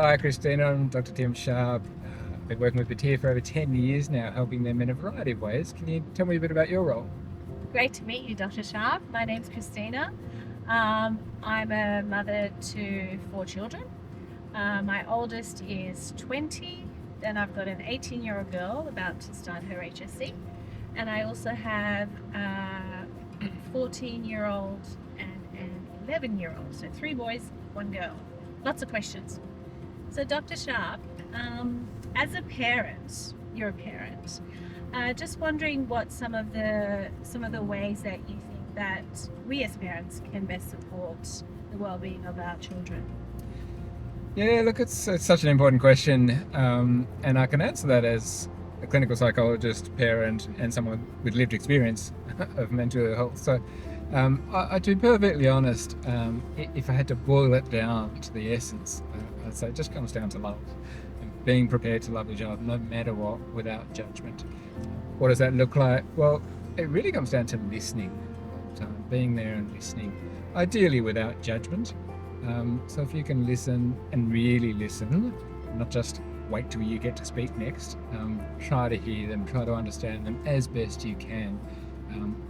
Hi, Krisztina. I'm Dr. Tim Sharp. I've been working with Batia for over 10 years now, helping them in a variety of ways. Can you tell me a bit about your role? Great to meet you, Dr. Sharp. My name's Krisztina. I'm a mother to 4 children. My oldest is 20, then I've got an 18-year-old girl about to start her HSC, and I also have a 14-year-old and an 11-year-old, so 3 boys, 1 girl. Lots of questions. So, Dr. Sharp, as a parent, you're a parent. Just wondering what some of the ways that you think that we as parents can best support the well-being of our children. Yeah, look, it's such an important question, and I can answer that as a clinical psychologist, parent, and someone with lived experience of mental health. So, to be perfectly honest, if I had to boil it down to the essence, I'd say it just comes down to love. And being prepared to love your child no matter what, without judgment. What does that look like? Well, it really comes down to listening, being there and listening, ideally without judgment. So if you can listen and really listen, not just wait till you get to speak next, try to hear them, try to understand them as best you can.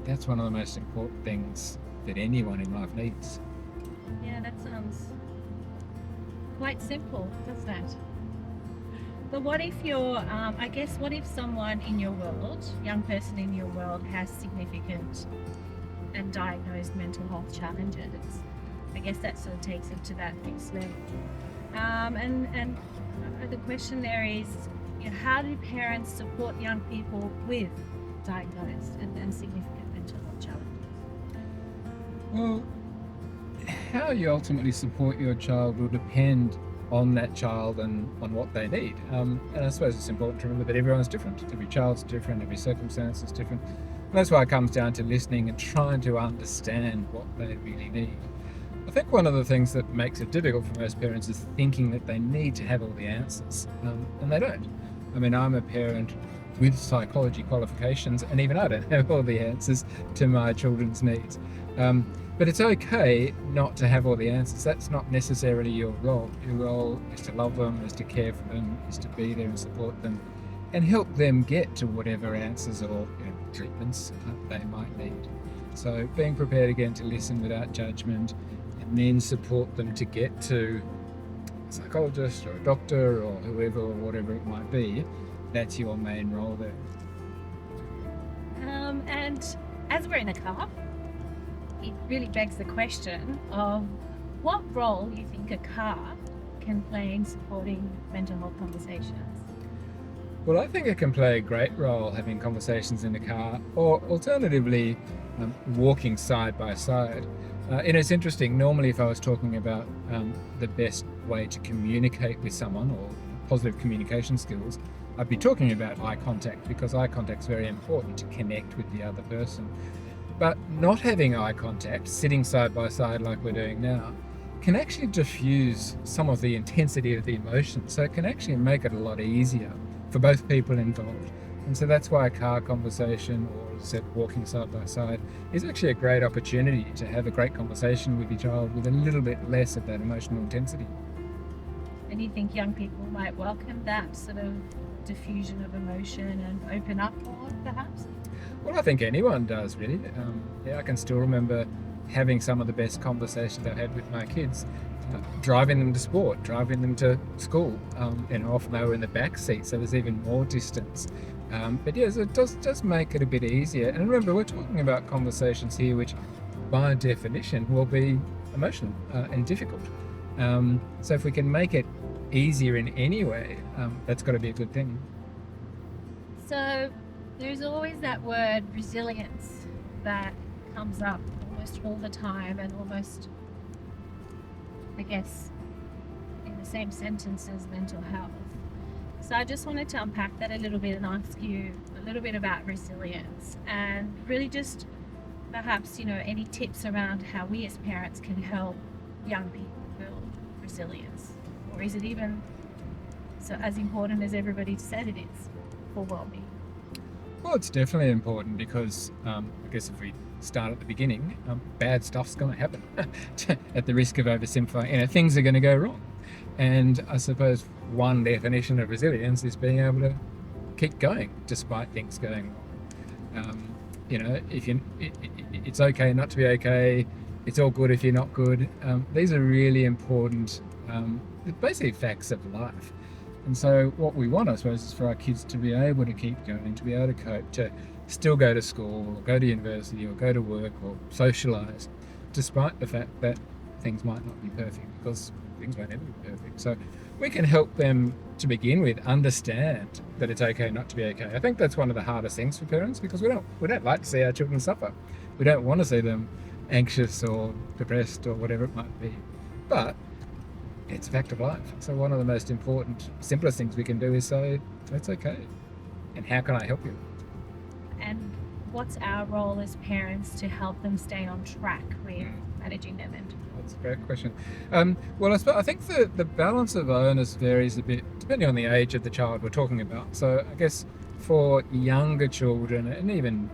That's one of the most important things that anyone in life needs. Yeah, that sounds quite simple, doesn't it? But what if what if someone in your world, young person in your world, has significant and diagnosed mental health challenges? I guess that sort of takes it to that next level. And the question there is, how do parents support young people with diagnosed and significant mental health challenges? Well, how you ultimately support your child will depend on that child and on what they need. And I suppose it's important to remember that everyone's different. Every child's different, every circumstance is different. And that's why it comes down to listening and trying to understand what they really need. I think one of the things that makes it difficult for most parents is thinking that they need to have all the answers, and they don't. I mean, I'm a parent with psychology qualifications, and even I don't have all the answers to my children's needs. But it's okay not to have all the answers. That's not necessarily your role. Your role is to love them, is to care for them, is to be there and support them, and help them get to whatever answers or treatments they might need. So being prepared again to listen without judgment, and then support them to get to a psychologist or a doctor or whoever or whatever it might be. That's your main role there. And as we're in a car, it really begs the question of what role you think a car can play in supporting mental health conversations. Well, I think it can play a great role having conversations in the car, or alternatively, walking side by side. And it's interesting, normally if I was talking about the best way to communicate with someone or positive communication skills, I'd be talking about eye contact, because eye contact is very important to connect with the other person. But not having eye contact, sitting side by side like we're doing now, can actually diffuse some of the intensity of the emotion. So it can actually make it a lot easier for both people involved. And so that's why a car conversation, or as I said, walking side by side, is actually a great opportunity to have a great conversation with your child with a little bit less of that emotional intensity. And you think young people might welcome that sort of diffusion of emotion and open up more, perhaps? Well, I think anyone does, really. I can still remember having some of the best conversations I had with my kids, driving them to sport, driving them to school, and often they were in the back seat, so there's even more distance. But yes, it does make it a bit easier. And remember, we're talking about conversations here which, by definition, will be emotional and difficult. So if we can make it easier in any way, that's got to be a good thing. So there's always that word resilience that comes up almost all the time, and almost, I guess, in the same sentence as mental health. So I just wanted to unpack that a little bit and ask you a little bit about resilience, and really just perhaps, any tips around how we as parents can help young people build resilience. Or is it even so as important as everybody said it is for well-being? Well, it's definitely important because I guess if we start at the beginning, bad stuff's going to happen at the risk of oversimplifying. Things are going to go wrong. And I suppose one definition of resilience is being able to keep going despite things going wrong. If it's okay not to be okay. It's all good if you're not good. These are really important, basically facts of life. And so what we want, I suppose, is for our kids to be able to keep going, to be able to cope, to still go to school or go to university or go to work or socialise, despite the fact that things might not be perfect, because things won't ever be perfect. So we can help them to begin with understand that it's okay not to be okay. I think that's one of the hardest things for parents, because we don't like to see our children suffer. We don't want to see them anxious or depressed or whatever it might be. But it's a fact of life. So one of the most important, simplest things we can do is say, that's okay. And how can I help you? And what's our role as parents to help them stay on track with managing their mental health? That's a great question. Well, I think the balance of onus varies a bit depending on the age of the child we're talking about. So I guess for younger children and even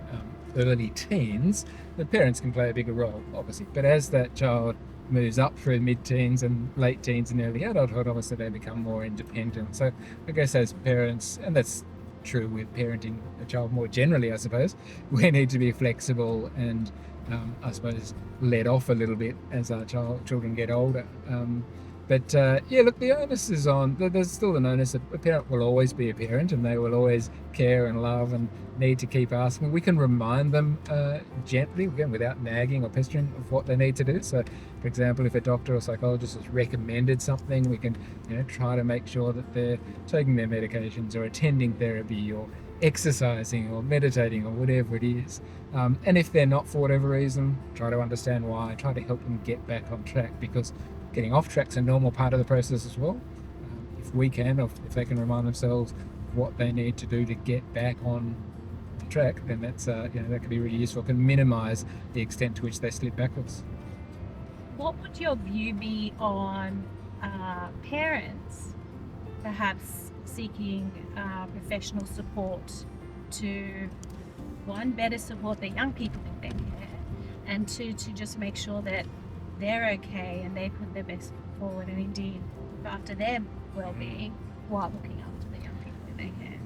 early teens, the parents can play a bigger role, obviously. But as that child moves up through mid-teens and late teens and early adulthood, obviously they become more independent. So I guess as parents, and that's true with parenting a child more generally, I suppose, we need to be flexible and I suppose let off a little bit as our children get older. Look, the onus is on. There's still an onus that a parent will always be a parent, and they will always care and love and need to keep asking. We can remind them gently, again, without nagging or pestering, of what they need to do. So, for example, if a doctor or psychologist has recommended something, we can try to make sure that they're taking their medications or attending therapy or exercising or meditating or whatever it is. And if they're not for whatever reason, try to understand why, try to help them get back on track, because getting off track's a normal part of the process as well. If we can, or if they can remind themselves what they need to do to get back on track, then that's that can be really useful. It can minimise the extent to which they slip backwards. What would your view be on parents perhaps seeking professional support to, one, better support their young people in their care, and two, to just make sure that they're okay and they put their best foot forward and indeed look after their well-being while looking after the young people in their care?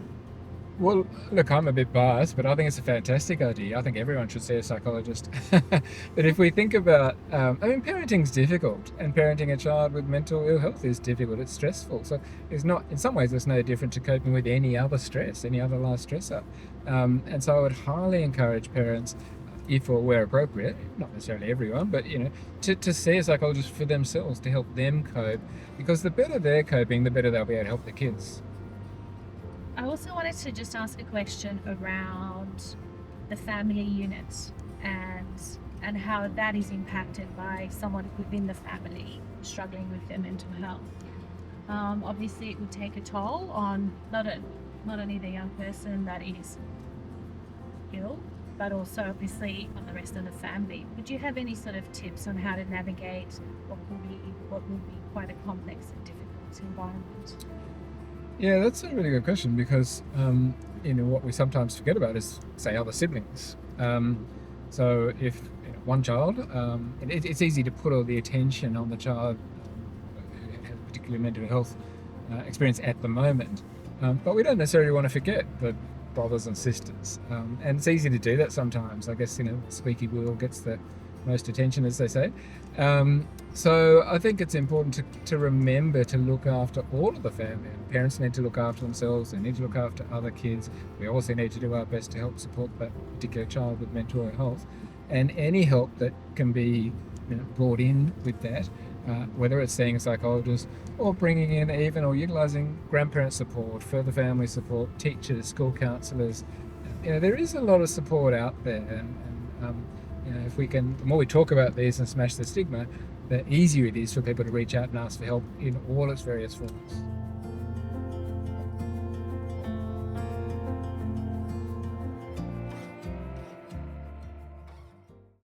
Well, look, I'm a bit biased, but I think it's a fantastic idea. I think everyone should see a psychologist. But if we think about, parenting's difficult, and parenting a child with mental ill health is difficult. It's stressful. So in some ways, it's no different to coping with any other stress, any other life stressor. And so I would highly encourage parents, if or where appropriate, not necessarily everyone, but to see a psychologist for themselves to help them cope, because the better they're coping, the better they'll be able to help their kids. I also wanted to just ask a question around the family unit and how that is impacted by someone within the family struggling with their mental health. Obviously, it would take a toll on not only the young person that is ill, but also obviously on the rest of the family. Would you have any sort of tips on how to navigate what will be quite a complex and difficult environment? Yeah, that's a really good question, because what we sometimes forget about is, say, other siblings. So if one child, it's easy to put all the attention on the child who has a particular mental health experience at the moment, but we don't necessarily want to forget the brothers and sisters, and it's easy to do that sometimes. I guess squeaky wheel gets the most attention, as they say. So I think it's important to remember to look after all of the family. Parents need to look after themselves, they need to look after other kids. We also need to do our best to help support that particular child with mental health, and any help that can be brought in with that, whether it's seeing a psychologist or bringing in or utilising grandparent support, further family support, teachers, school counsellors. There is a lot of support out there, and if we can, the more we talk about these and smash the stigma, the easier it is for people to reach out and ask for help in all its various forms.